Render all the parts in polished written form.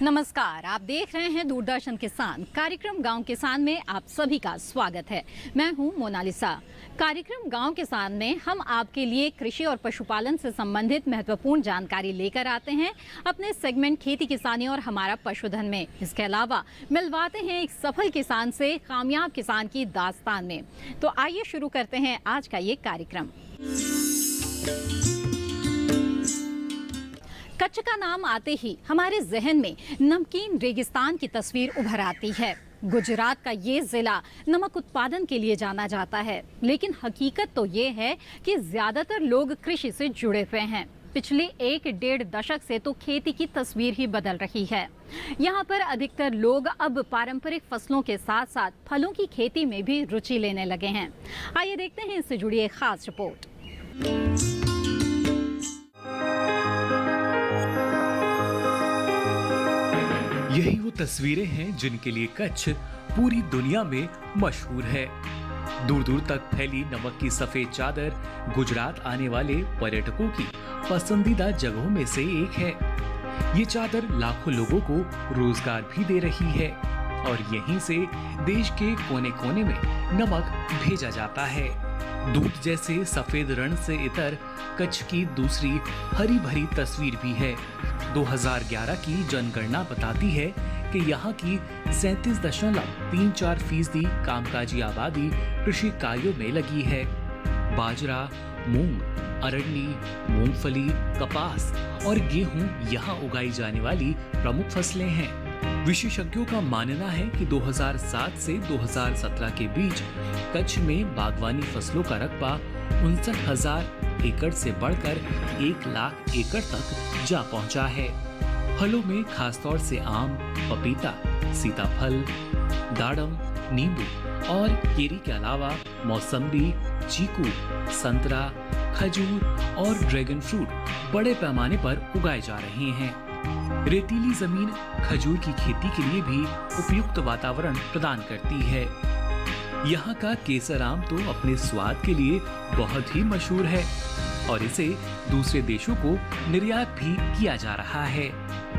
नमस्कार, आप देख रहे हैं दूरदर्शन किसान। कार्यक्रम गांव किसान में आप सभी का स्वागत है। मैं हूं मोनालिसा। कार्यक्रम गांव किसान में हम आपके लिए कृषि और पशुपालन से संबंधित महत्वपूर्ण जानकारी लेकर आते हैं अपने सेगमेंट खेती किसानी और हमारा पशुधन में। इसके अलावा मिलवाते हैं एक सफल किसान से कामयाब किसान की दास्तान में। तो आइए शुरू करते हैं आज का ये कार्यक्रम। कच्छ का नाम आते ही हमारे जहन में नमकीन रेगिस्तान की तस्वीर उभर आती है। गुजरात का ये जिला नमक उत्पादन के लिए जाना जाता है, लेकिन हकीकत तो ये है कि ज्यादातर लोग कृषि से जुड़े हुए हैं। पिछले 1-1.5 दशक से तो खेती की तस्वीर ही बदल रही है। यहाँ पर अधिकतर लोग अब पारंपरिक फसलों के साथ साथ फलों की खेती में भी रुचि लेने लगे हैं। आइए देखते हैं इससे जुड़ी एक खास रिपोर्ट। यही वो तस्वीरें हैं जिनके लिए कच्छ पूरी दुनिया में मशहूर है। दूर दूर तक फैली नमक की सफेद चादर गुजरात आने वाले पर्यटकों की पसंदीदा जगहों में से एक है। ये चादर लाखों लोगों को रोजगार भी दे रही है और यहीं से देश के कोने कोने में नमक भेजा जाता है। दूध जैसे सफेद रण से इतर कच्छ की दूसरी हरी भरी तस्वीर भी है। 2011 की जनगणना बताती है कि यहाँ की 37.34% कामकाजी आबादी कृषि कार्यों में लगी है। बाजरा, मूंग, अरंडी, मूंगफली, कपास और गेहूं यहाँ उगाई जाने वाली प्रमुख फसलें हैं। विशेषज्ञों का मानना है कि 2007 से 2017 के बीच कच्छ में बागवानी फसलों का रकबा 59,000 एकड़ से बढ़कर 1 लाख एकड़ तक जा पहुंचा है। फलों में खासतौर से आम, पपीता, सीताफल, दाड़म, नींबू और केरी के अलावा मौसम्बी, चीकू, संतरा, खजूर और ड्रैगन फ्रूट बड़े पैमाने पर उगाए जा रहे हैं। रेतीली जमीन खजूर की खेती के लिए भी उपयुक्त वातावरण प्रदान करती है। यहाँ का केसर आम तो अपने स्वाद के लिए बहुत ही मशहूर है और इसे दूसरे देशों को निर्यात भी किया जा रहा है।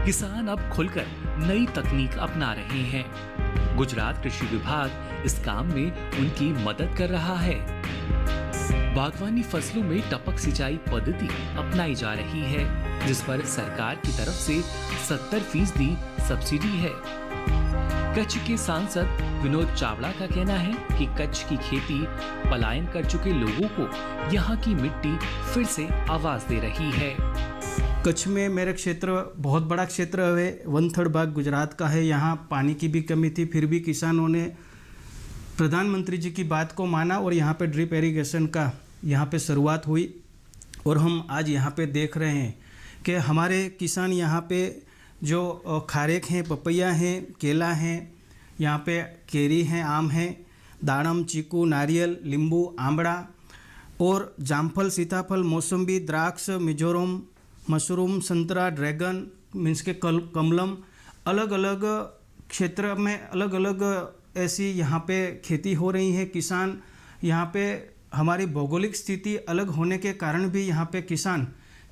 किसान अब खुलकर नई तकनीक अपना रहे हैं। गुजरात कृषि विभाग इस काम में उनकी मदद कर रहा है। बागवानी फसलों में टपक सिंचाई पद्धति अपनाई जा रही है, जिस पर सरकार की तरफ से 70% सब्सिडी है। कच्छ के सांसद विनोद चावड़ा का कहना है कि कच्छ की खेती पलायन कर चुके लोगों को यहाँ की मिट्टी फिर से आवाज दे रही है। कच्छ में मेरा क्षेत्र बहुत बड़ा क्षेत्र है, 1/3 भाग गुजरात का है। यहाँ पानी की भी कमी थी, फिर भी किसानों ने प्रधानमंत्री जी की बात को माना और यहाँ पे ड्रिप इरिगेशन का यहाँ पे शुरुआत हुई और हम आज यहाँ पे देख रहे हैं कि हमारे किसान यहाँ पे जो खारेक हैं, पपैया हैं, केला हैं, यहाँ पे केरी हैं, आम हैं, दाड़म, चीकू, नारियल, नींबू, आंवला और जामफल, सीताफल, मौसम्बी, द्राक्ष, मिजोरम, मशरूम, संतरा, ड्रैगन मीन्स के कमलम, अलग अलग क्षेत्र में अलग अलग ऐसी यहाँ पे खेती हो रही है। किसान यहाँ पे हमारी भौगोलिक स्थिति अलग होने के कारण भी यहाँ पे किसान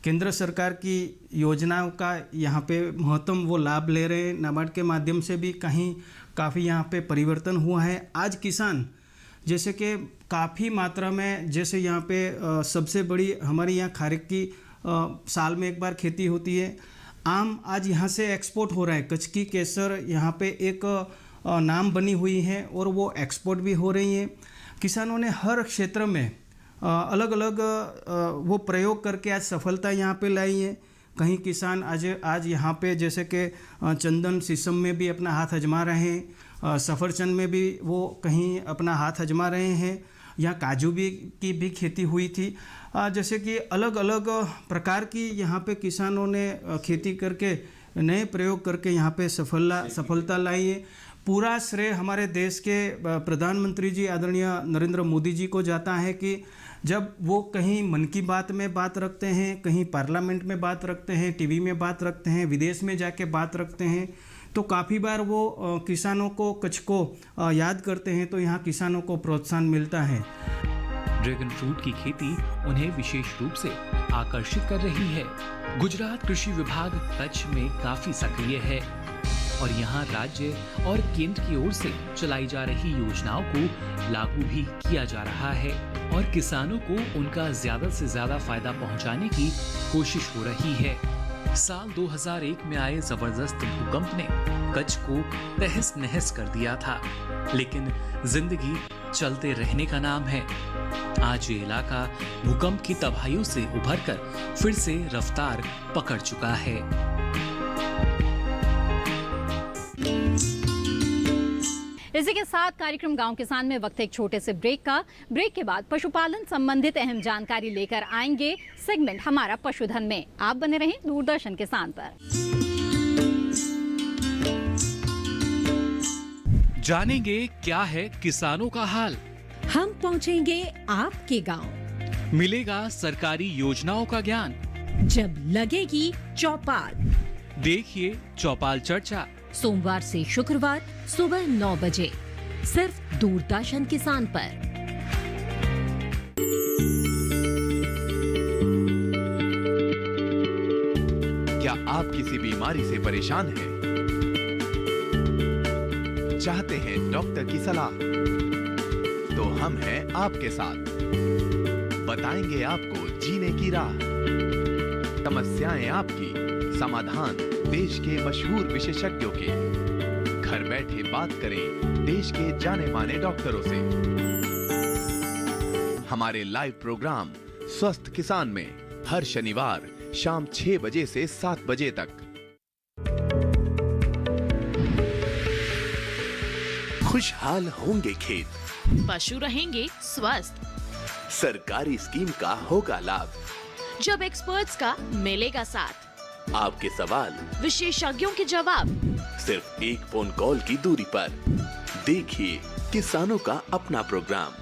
केंद्र सरकार की योजनाओं का यहाँ पे महत्तम वो लाभ ले रहे हैं। नाबार्ड के माध्यम से भी कहीं काफ़ी यहाँ पे परिवर्तन हुआ है। आज किसान जैसे कि काफ़ी मात्रा में, जैसे यहाँ पे सबसे बड़ी हमारी यहाँ खारेक की साल में एक बार खेती होती है। आम आज यहाँ से एक्सपोर्ट हो रहा है। कच्छ की केसर यहाँ पे एक नाम बनी हुई है और वो एक्सपोर्ट भी हो रही है। किसानों ने हर क्षेत्र में अलग अलग वो प्रयोग करके आज सफलता यहाँ पे लाई है। कहीं किसान आज यहाँ पे जैसे कि चंदन, शीशम में भी अपना हाथ आजमा रहे हैं, सफरचंद में भी वो कहीं अपना हाथ आजमा रहे हैं। यहाँ काजू की भी खेती हुई थी। जैसे कि अलग अलग प्रकार की यहाँ पे किसानों ने खेती करके नए प्रयोग करके यहाँ पे सफलता लाई है। पूरा श्रेय हमारे देश के प्रधानमंत्री जी आदरणीय नरेंद्र मोदी जी को जाता है कि जब वो कहीं मन की बात में बात रखते हैं, कहीं पार्लियामेंट में बात रखते हैं, टीवी में बात रखते हैं, विदेश में जाके बात रखते हैं, तो काफ़ी बार वो किसानों को, कच्छ को याद करते हैं, तो यहाँ किसानों को प्रोत्साहन मिलता है। ड्रैगन फ्रूट की खेती उन्हें विशेष रूप से आकर्षित कर रही है। गुजरात कृषि विभाग कच्छ में काफी सक्रिय है। और यहाँ राज्य और केंद्र की ओर से चलाई जा रही योजनाओं को लागू भी किया जा रहा है और किसानों को उनका ज्यादा से ज्यादा फायदा पहुंचाने की कोशिश हो रही है। साल 2001 में आए जबरदस्त भूकंप ने कच्छ को तहस नहस कर दिया था, लेकिन जिंदगी चलते रहने का नाम है। आज ये इलाका भूकंप की तबाहियों से उभरकर फिर से रफ्तार पकड़ चुका है। इसी के साथ कार्यक्रम गांव किसान में वक्त एक छोटे से ब्रेक का। ब्रेक के बाद पशुपालन संबंधित अहम जानकारी लेकर आएंगे सेगमेंट हमारा पशुधन में। आप बने रहें दूरदर्शन किसान पर। जानेंगे क्या है किसानों का हाल, हम पहुंचेंगे आपके गांव, मिलेगा सरकारी योजनाओं का ज्ञान, जब लगेगी चौपाल। देखिए चौपाल चर्चा सोमवार से शुक्रवार सुबह 9 बजे सिर्फ दूरदर्शन किसान पर। क्या आप किसी बीमारी से परेशान हैं? चाहते हैं डॉक्टर की सलाह? तो हम हैं आपके साथ, बताएंगे आपको जीने की राह। समस्याएं आपकी, समाधान देश के मशहूर विशेषज्ञों के। घर बैठे बात करें देश के जाने माने डॉक्टरों से। हमारे लाइव प्रोग्राम स्वस्थ किसान में हर शनिवार शाम 6 बजे से 7 बजे तक। खुशहाल होंगे खेत, पशु रहेंगे स्वस्थ, सरकारी स्कीम का होगा लाभ, जब एक्सपर्ट्स का मिलेगा साथ, आपके सवाल विशेषज्ञों के जवाब, सिर्फ एक फोन कॉल की दूरी पर। देखिए किसानों का अपना प्रोग्राम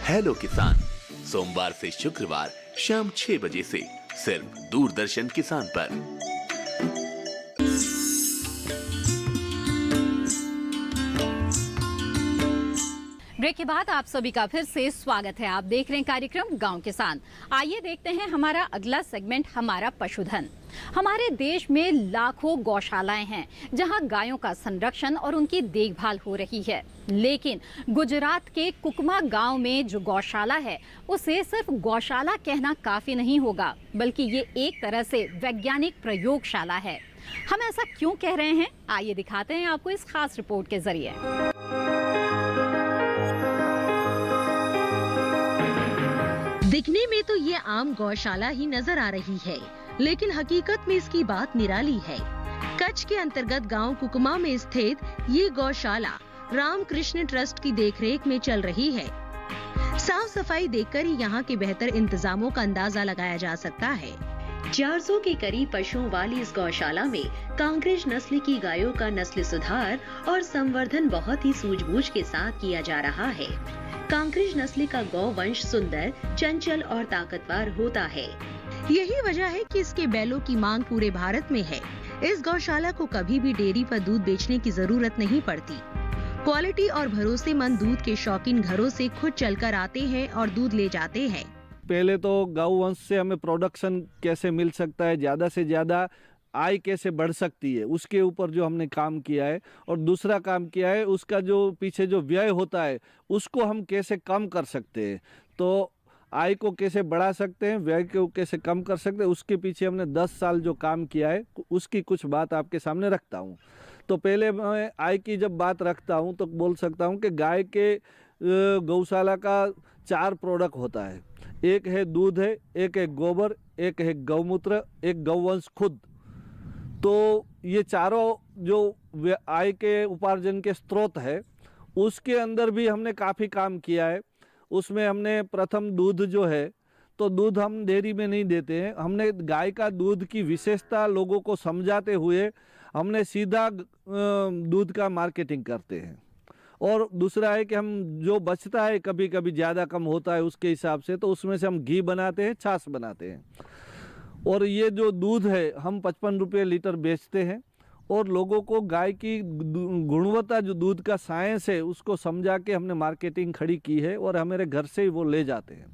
हेलो किसान, सोमवार से शुक्रवार शाम 6 बजे से सिर्फ दूरदर्शन किसान पर। ब्रेक के बाद आप सभी का फिर से स्वागत है। आप देख रहे हैं कार्यक्रम गांव किसान। आइए देखते हैं हमारा अगला सेगमेंट हमारा पशुधन। हमारे देश में लाखों गौशालाएं हैं जहां गायों का संरक्षण और उनकी देखभाल हो रही है, लेकिन गुजरात के कुकमा गांव में जो गौशाला है उसे सिर्फ गौशाला कहना काफी नहीं होगा, बल्कि ये एक तरह से वैज्ञानिक प्रयोगशाला है। हम ऐसा क्यों कह रहे हैं, आइए दिखाते हैं आपको इस खास रिपोर्ट के जरिए। दिखने में तो ये आम गौशाला ही नजर आ रही है, लेकिन हकीकत में इसकी बात निराली है। कच्छ के अंतर्गत गांव कुकमा में स्थित ये गौशाला रामकृष्ण ट्रस्ट की देखरेख में चल रही है। साफ सफाई देखकर ही यहाँ के बेहतर इंतजामों का अंदाजा लगाया जा सकता है। 400 के करीब पशुओं वाली इस गौशाला में कांक्रेज नस्ल की गायों का नस्ल सुधार और संवर्धन बहुत ही सूझबूझ के साथ किया जा रहा है। कांक्रेज नस्ल का गौ वंश सुंदर, चंचल और ताकतवर होता है। यही वजह है कि इसके बैलों की मांग पूरे भारत में है। इस गौशाला को कभी भी डेयरी पर दूध बेचने की जरूरत नहीं पड़ती। क्वालिटी और भरोसेमंद दूध के शौकीन घरों से खुद चलकर आते हैं और दूध ले जाते हैं। पहले तो गौ वंश से हमें प्रोडक्शन कैसे मिल सकता है, ज़्यादा से ज़्यादा आय कैसे बढ़ सकती है, उसके ऊपर जो हमने काम किया है। और दूसरा काम किया है, उसका जो पीछे जो व्यय होता है उसको हम कैसे कम कर सकते हैं। तो आय को कैसे बढ़ा सकते हैं, व्यय को कैसे कम कर सकते हैं, उसके पीछे हमने 10 साल जो काम किया है उसकी कुछ बात आपके सामने रखता हूँ। तो पहले मैं आय की जब बात रखता हूँ तो बोल सकता हूँ कि गाय के गौशाला का 4 प्रोडक्ट होता है। एक है दूध है, एक है गोबर, एक है गौमूत्र, एक गौवंश खुद। तो ये चारों जो आय के उपार्जन के स्रोत है उसके अंदर भी हमने काफ़ी काम किया है। उसमें हमने प्रथम दूध जो है, तो दूध हम डेयरी में नहीं देते हैं। हमने गाय का दूध की विशेषता लोगों को समझाते हुए हमने सीधा दूध का मार्केटिंग करते हैं। और दूसरा है कि हम जो बचता है, कभी कभी ज़्यादा कम होता है उसके हिसाब से, तो उसमें से हम घी बनाते हैं, छाछ बनाते हैं। और ये जो दूध है हम 55 रुपये लीटर बेचते हैं। और लोगों को गाय की गुणवत्ता, जो दूध का साइंस है, उसको समझा के हमने मार्केटिंग खड़ी की है और हमारे घर से ही वो ले जाते हैं।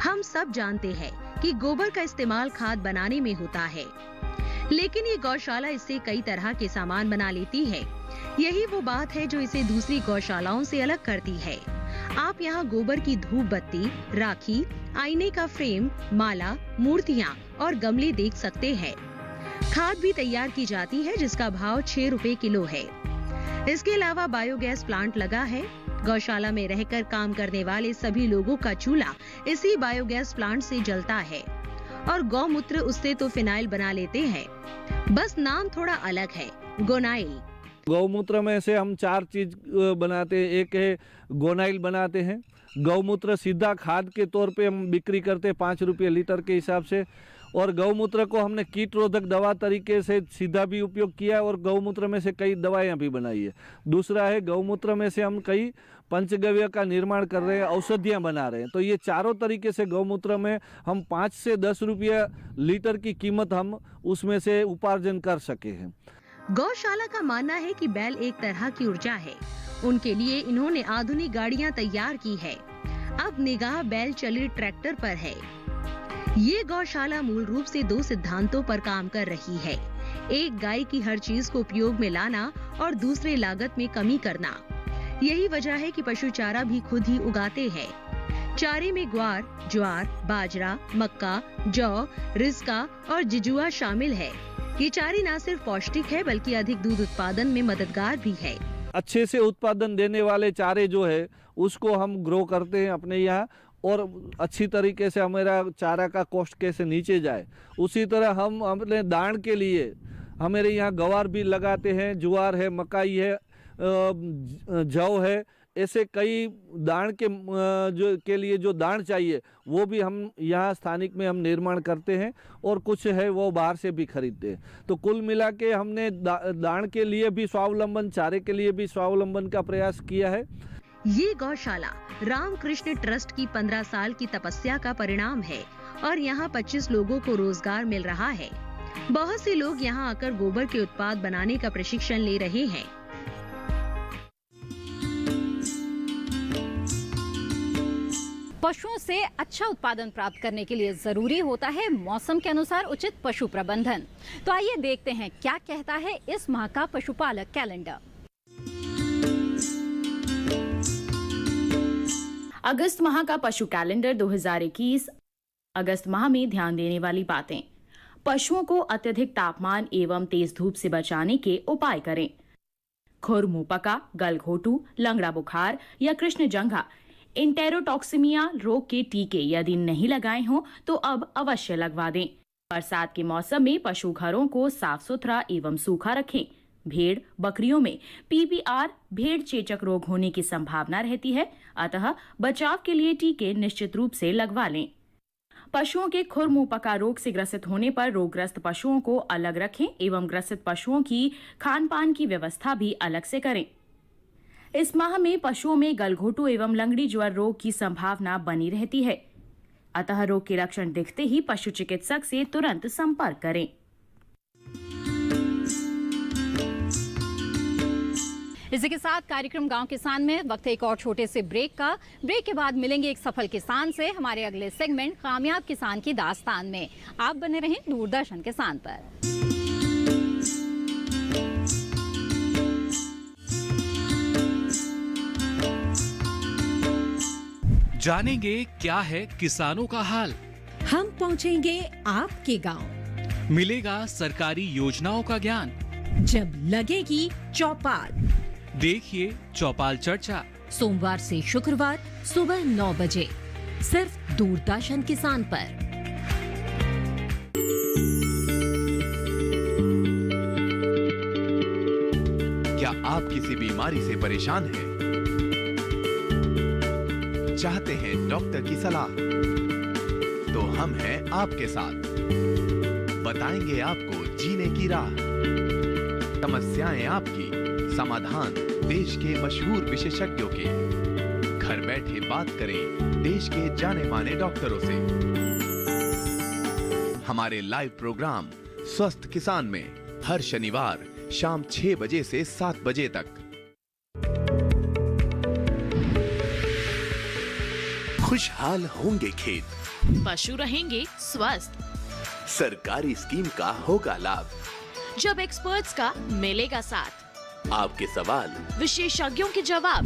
हम सब जानते हैं कि गोबर का इस्तेमाल खाद बनाने में होता है। लेकिन ये गौशाला इससे कई तरह के सामान बना लेती है। यही वो बात है जो इसे दूसरी गौशालाओं से अलग करती है। आप यहाँ गोबर की धूप बत्ती, राखी, आईने का फ्रेम, माला, मूर्तियाँ और गमले देख सकते हैं। खाद भी तैयार की जाती है जिसका भाव 6 रुपए किलो है। इसके अलावा बायोगैस प्लांट लगा है। गौशाला में रहकर काम करने वाले सभी लोगों का चूल्हा इसी बायोगैस प्लांट से जलता है और गौमूत्र उससे तो फिनाइल बना लेते हैं, बस नाम थोड़ा अलग है, गोनाइल। गौमूत्र में से हम 4 चीज बनाते हैं। एक है गोनाइल बनाते हैं। गौमूत्र सीधा खाद के तौर पे हम बिक्री करते हैं 5 रुपये लीटर के हिसाब से। और गौमूत्र को हमने कीट रोधक दवा तरीके से सीधा भी उपयोग किया है और गौमूत्र में से कई दवाएं भी बनाई है। दूसरा है गौमूत्र में से हम कई पंचगव्य का निर्माण कर रहे हैं, औषधियाँ बना रहे हैं। तो ये चारों तरीके से गौमूत्र में हम 5 से 10 रुपये लीटर की कीमत हम उसमें से उपार्जन कर सके हैं। गौशाला का मानना है कि बैल एक तरह की ऊर्जा है। उनके लिए इन्होंने आधुनिक गाड़ियां तैयार की है। अब निगाह बैल चलित ट्रैक्टर पर है। ये गौशाला मूल रूप से 2 सिद्धांतों पर काम कर रही है। एक, गाय की हर चीज को उपयोग में लाना और दूसरे, लागत में कमी करना। यही वजह है कि पशु चारा भी खुद ही उगाते हैं। चारे में ग्वार, ज्वार, बाजरा, मक्का, जौ, रिस्का और जिजुआ शामिल है। ये चारे न सिर्फ पौष्टिक है बल्कि अधिक दूध उत्पादन में मददगार भी है। अच्छे से उत्पादन देने वाले चारे जो है उसको हम ग्रो करते हैं अपने यहाँ, और अच्छी तरीके से हमारा चारा का कॉस्ट कैसे नीचे जाए। उसी तरह हम अपने दाण के लिए हमारे यहाँ गवार भी लगाते हैं, ज्वार है, मकाई है, जौ है। ऐसे कई दाण के लिए जो दाण चाहिए वो भी हम यहाँ स्थानिक में हम निर्माण करते हैं और कुछ है वो बाहर से भी खरीदते हैं। तो कुल मिला के हमने दाण के लिए भी स्वावलंबन, चारे के लिए भी स्वावलंबन का प्रयास किया है। ये गौशाला रामकृष्ण ट्रस्ट की 15 साल की तपस्या का परिणाम है और यहाँ 25 लोगों को रोजगार मिल रहा है। बहुत से लोग यहाँ आकर गोबर के उत्पाद बनाने का प्रशिक्षण ले रहे हैं। पशुओं से अच्छा उत्पादन प्राप्त करने के लिए जरूरी होता है मौसम के अनुसार उचित पशु प्रबंधन। तो आइए देखते हैं क्या कहता है इस माह का पशुपालक कैलेंडर। अगस्त माह का पशु कैलेंडर 2021। अगस्त माह में ध्यान देने वाली बातें। पशुओं को अत्यधिक तापमान एवं तेज धूप से बचाने के उपाय करें। खुर मुंह पका, गलघोटू, लंगड़ा बुखार या कृष्ण जंघा, इंटेरोटॉक्सिमिया रोग के टीके यदि नहीं लगाए हों तो अब अवश्य लगवा दें। बरसात के मौसम में पशु घरों को साफ सुथरा एवं सूखा रखें। भेड़ बकरियों में PPR भेड़ चेचक रोग होने की संभावना रहती है, अतः बचाव के लिए टीके निश्चित रूप से लगवा लें। पशुओं के खुर मुंह पका रोग से ग्रसित होने पर रोगग्रस्त पशुओं को अलग रखें एवं ग्रसित पशुओं की खान पान की व्यवस्था भी अलग से करें। इस माह में पशुओं में गलघोटू एवं लंगड़ी ज्वर रोग की संभावना बनी रहती है, अतः रोग के लक्षण दिखते ही पशु चिकित्सक से तुरंत संपर्क करें। इसी के साथ कार्यक्रम गांव किसान में वक्त है एक और छोटे से ब्रेक का। ब्रेक के बाद मिलेंगे एक सफल किसान से हमारे अगले सेगमेंट कामयाब किसान की दास्तान में। आप बने रहें दूरदर्शन किसान पर। जानेंगे क्या है किसानों का हाल। हम पहुंचेंगे आपके गांव। मिलेगा सरकारी योजनाओं का ज्ञान। जब लगेगी चौपाल, देखिए चौपाल चर्चा सोमवार से शुक्रवार सुबह 9 बजे सिर्फ दूरदर्शन किसान पर। क्या आप किसी बीमारी से परेशान हैं? चाहते हैं डॉक्टर की सलाह? तो हम हैं आपके साथ। बताएंगे आपको जीने की राह। समस्याएं आपकी, समाधान देश के मशहूर विशेषज्ञों के। घर बैठे बात करें देश के जाने माने डॉक्टरों से। हमारे लाइव प्रोग्राम स्वस्थ किसान में हर शनिवार शाम 6 बजे से 7 बजे तक। खुशहाल होंगे खेत, पशु रहेंगे स्वस्थ, सरकारी स्कीम का होगा लाभ। जब एक्सपर्ट्स का मिलेगा साथ, आपके सवाल, विशेषज्ञों के जवाब,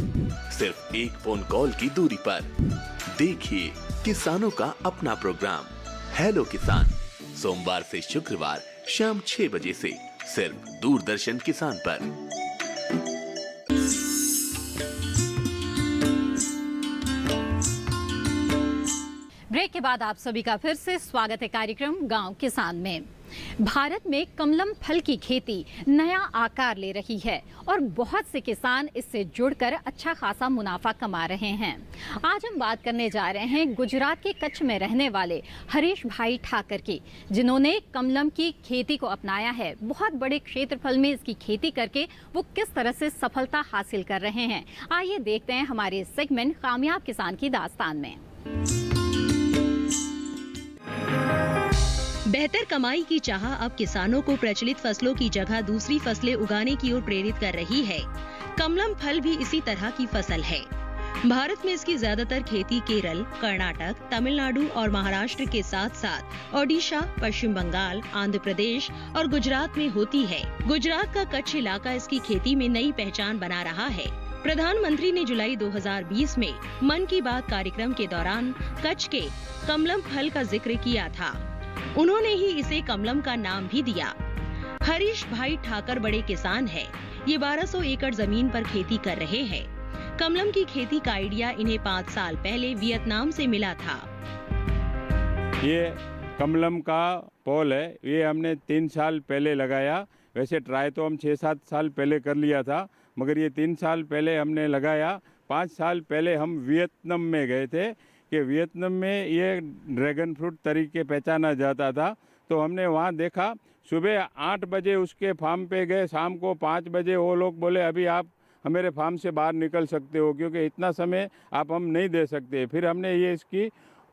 सिर्फ एक फोन कॉल की दूरी पर। देखिए किसानों का अपना प्रोग्राम हेलो किसान, सोमवार से शुक्रवार शाम 6 बजे से सिर्फ दूरदर्शन किसान पर। ब्रेक के बाद आप सभी का फिर से स्वागत है कार्यक्रम गांव किसान में। भारत में कमलम फल की खेती नया आकार ले रही है और बहुत से किसान इससे जुड़कर अच्छा खासा मुनाफा कमा रहे हैं। आज हम बात करने जा रहे हैं गुजरात के कच्छ में रहने वाले हरीश भाई ठाकर की, जिन्होंने कमलम की खेती को अपनाया है। बहुत बड़े क्षेत्रफल में इसकी खेती करके वो किस तरह से सफलता हासिल कर रहे हैं, आइए देखते हैं हमारे सेगमेंट कामयाब किसान की दास्तान में। बेहतर कमाई की चाह अब किसानों को प्रचलित फसलों की जगह दूसरी फसलें उगाने की ओर प्रेरित कर रही है। कमलम फल भी इसी तरह की फसल है। भारत में इसकी ज्यादातर खेती केरल, कर्नाटक, तमिलनाडु और महाराष्ट्र के साथ साथ ओडिशा, पश्चिम बंगाल, आंध्र प्रदेश और गुजरात में होती है। गुजरात का कच्छ इलाका इसकी खेती में नई पहचान बना रहा है। प्रधानमंत्री ने जुलाई 2020 में मन की बात कार्यक्रम के दौरान कच्छ के कमलम फल का जिक्र किया था। उन्होंने ही इसे कमलम का नाम भी दिया। हरीश भाई ठाकर बड़े किसान हैं। ये 1200 एकड़ जमीन पर खेती कर रहे हैं। कमलम की खेती का आइडिया इन्हें 5 साल पहले वियतनाम से मिला था। ये कमलम का पॉल है, ये हमने 3 साल पहले लगाया। वैसे ट्राई तो हम 6-7 साल पहले कर लिया था, मगर ये 3 साल पहले हमने लगाया। 5 साल पहले हम वियतनाम में गए थे कि वियतनाम में ये ड्रैगन फ्रूट तरीके पहचाना जाता था। तो हमने वहाँ देखा, सुबह 8 बजे उसके फार्म पे गए, शाम को 5 बजे वो लोग बोले अभी आप हमारे फार्म से बाहर निकल सकते हो, क्योंकि इतना समय आप हम नहीं दे सकते। फिर हमने ये इसकी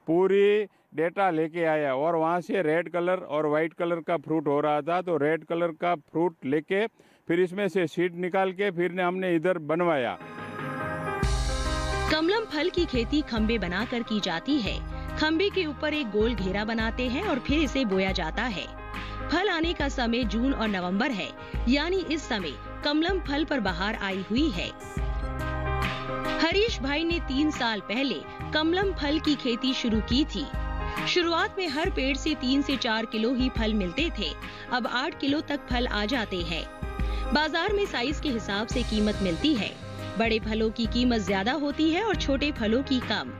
पूरी डेटा लेके आया और वहाँ से रेड कलर और वाइट कलर का फ्रूट हो रहा था। तो रेड कलर का फ्रूट लेके फिर इसमें से सीड निकाल के फिर हमने इधर बनवाया। कमलम फल की खेती खम्बे बनाकर की जाती है। खम्बे के ऊपर एक गोल घेरा बनाते हैं और फिर इसे बोया जाता है। फल आने का समय जून और नवंबर है, यानी इस समय कमलम फल पर बहार आई हुई है। हरीश भाई ने 3 साल पहले कमलम फल की खेती शुरू की थी। शुरुआत में हर पेड़ से 3 से 4 किलो ही फल मिलते थे। अब 8 किलो तक फल आ जाते हैं। बाजार में साइज के हिसाब से कीमत मिलती है। बड़े फलों की कीमत ज्यादा होती है और छोटे फलों की कम।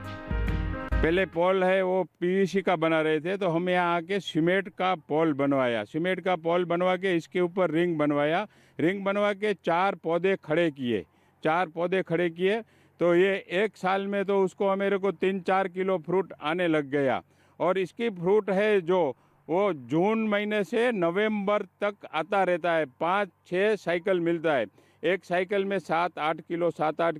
पहले पॉल है वो पीवीसी का बना रहे थे, तो हम यहाँ आके सीमेंट का पॉल बनवाया। सीमेंट का पॉल बनवा के इसके ऊपर रिंग बनवाया। रिंग बनवा के 4 पौधे खड़े किए। 4 पौधे खड़े किए तो ये 1 साल में तो उसको मेरे को 3-4 किलो फ्रूट आने लग गया। और इसकी फ्रूट है जो वो जून महीने से नवंबर तक आता रहता है। 5-6 साइकिल मिलता है। एक साइकिल में 7-8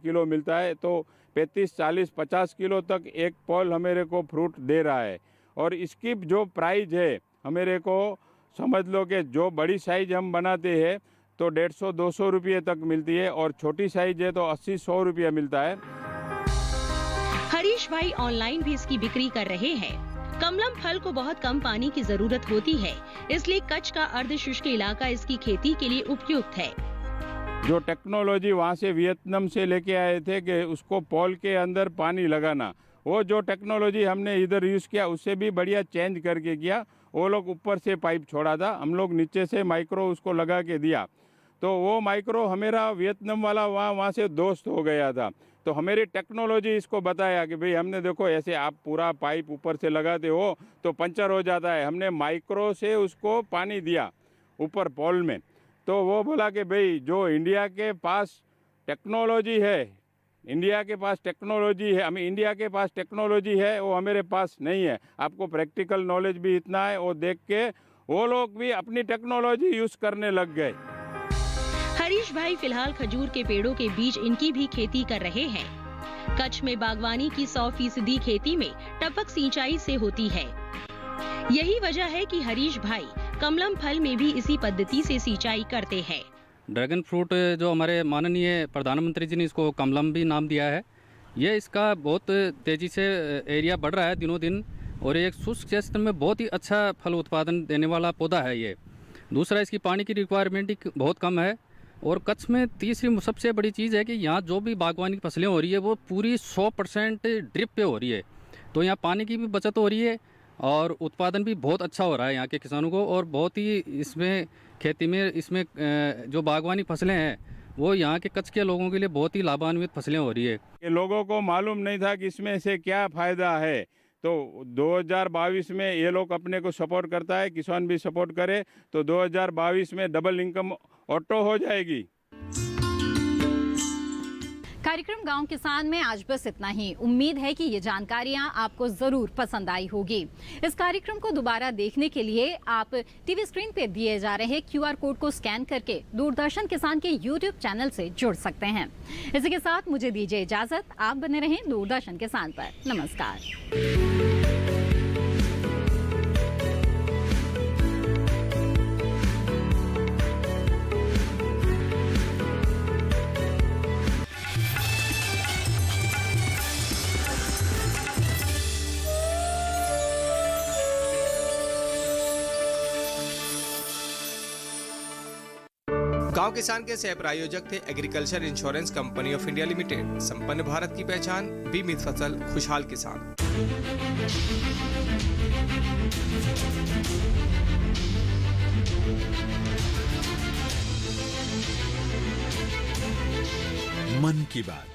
किलो मिलता है। तो 35, 40, 50 किलो तक एक पॉल हमेरे को फ्रूट दे रहा है। और इसकी जो प्राइस है हमेरे को समझ लो कि जो बड़ी साइज हम बनाते हैं तो 150-200 रुपये तक मिलती है और छोटी साइज है तो 80-100 रुपया मिलता है। हरीश भाई ऑनलाइन भी इसकी बिक्री कर रहे हैं। कमलम फल को बहुत कम पानी की जरूरत होती है, इसलिए कच्छ का अर्धशुष्क इलाका इसकी खेती के लिए उपयुक्त है। जो टेक्नोलॉजी वहाँ से वियतनाम से लेके आए थे कि उसको पॉल के अंदर पानी लगाना, वो जो टेक्नोलॉजी हमने इधर यूज़ किया उससे भी बढ़िया चेंज करके किया। वो लोग ऊपर से पाइप छोड़ा था, हम लोग नीचे से माइक्रो उसको लगा के दिया। तो वो माइक्रो हमेरा वियतनाम वाला वहाँ से दोस्त हो गया था। तो हमारी टेक्नोलॉजी इसको बताया कि भाई हमने देखो ऐसे आप पूरा पाइप ऊपर से लगाते हो तो पंचर हो जाता है। हमने माइक्रो से उसको पानी दिया ऊपर पॉल में। तो वो बोला कि भाई जो इंडिया के पास टेक्नोलॉजी है, इंडिया के पास टेक्नोलॉजी है वो हमारे पास नहीं है। आपको प्रैक्टिकल नॉलेज भी इतना है। वो देख के वो लोग भी अपनी टेक्नोलॉजी यूज़ करने लग गए। हरीश भाई फिलहाल खजूर के पेड़ों के बीच इनकी भी खेती कर रहे हैं। कच्छ में बागवानी की 100% खेती में टपक सिंचाई से होती है। यही वजह है कि हरीश भाई कमलम फल में भी इसी पद्धति से सिंचाई करते हैं। ड्रैगन फ्रूट जो हमारे माननीय प्रधानमंत्री जी ने इसको कमलम भी नाम दिया है। ये इसका बहुत तेज़ी से एरिया बढ़ रहा है दिनों दिन। और एक शुष्क क्षेत्र में बहुत ही अच्छा फल उत्पादन देने वाला पौधा है ये। दूसरा, इसकी पानी की रिक्वायरमेंट बहुत कम है। और कच्छ में तीसरी सबसे बड़ी चीज़ है कि यहाँ जो भी बागवानी की फसलें हो रही है वो पूरी 100% ड्रिप पे हो रही है, तो यहाँ पानी की भी बचत हो रही है और उत्पादन भी बहुत अच्छा हो रहा है यहाँ के किसानों को। और बहुत ही इसमें खेती में इसमें जो बागवानी फसलें हैं वो यहाँ के कच्छ के लोगों के लिए बहुत ही लाभान्वित फसलें हो रही है। ये लोगों को मालूम नहीं था कि इसमें से क्या फ़ायदा है, तो 2022 में ये लोग अपने को सपोर्ट करता है, किसान भी सपोर्ट करे तो 2022 में डबल इनकम ऑटो हो जाएगी। कार्यक्रम गांव किसान में आज बस इतना ही। उम्मीद है कि ये जानकारियां आपको जरूर पसंद आई होगी। इस कार्यक्रम को दोबारा देखने के लिए आप टीवी स्क्रीन पे दिए जा रहे QR कोड को स्कैन करके दूरदर्शन किसान के YouTube चैनल से जुड़ सकते हैं। इसी के साथ मुझे दीजिए इजाजत। आप बने रहें दूरदर्शन किसान पर। नमस्कार। गांव किसान के सह प्रायोजक थे agriculture insurance company of India limited. संपन्न भारत की पहचान, बीमित फसल, खुशहाल किसान। मन की बात।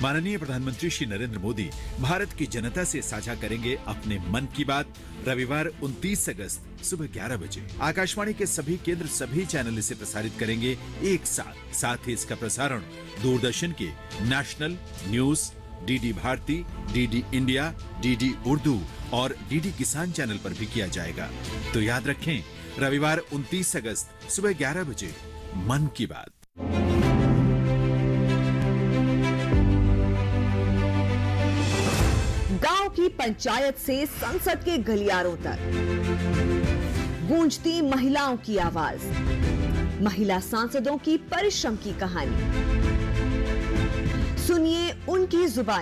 माननीय प्रधानमंत्री श्री नरेंद्र मोदी भारत की जनता से साझा करेंगे अपने मन की बात रविवार 29 अगस्त सुबह 11 बजे। आकाशवाणी के सभी केंद्र, सभी चैनल इसे प्रसारित करेंगे एक साथ। साथ ही इसका प्रसारण दूरदर्शन के national news, DD Bharati, DD India, DD Urdu और डीडी किसान चैनल पर भी किया जाएगा। तो याद रखें, रविवार 29 अगस्त सुबह 11 बजे मन की बात। गांव की पंचायत से संसद के गलियारों तक गूंजती महिलाओं की आवाज, महिला सांसदों की परिश्रम की कहानी। सुनिए उनकी जुबानी।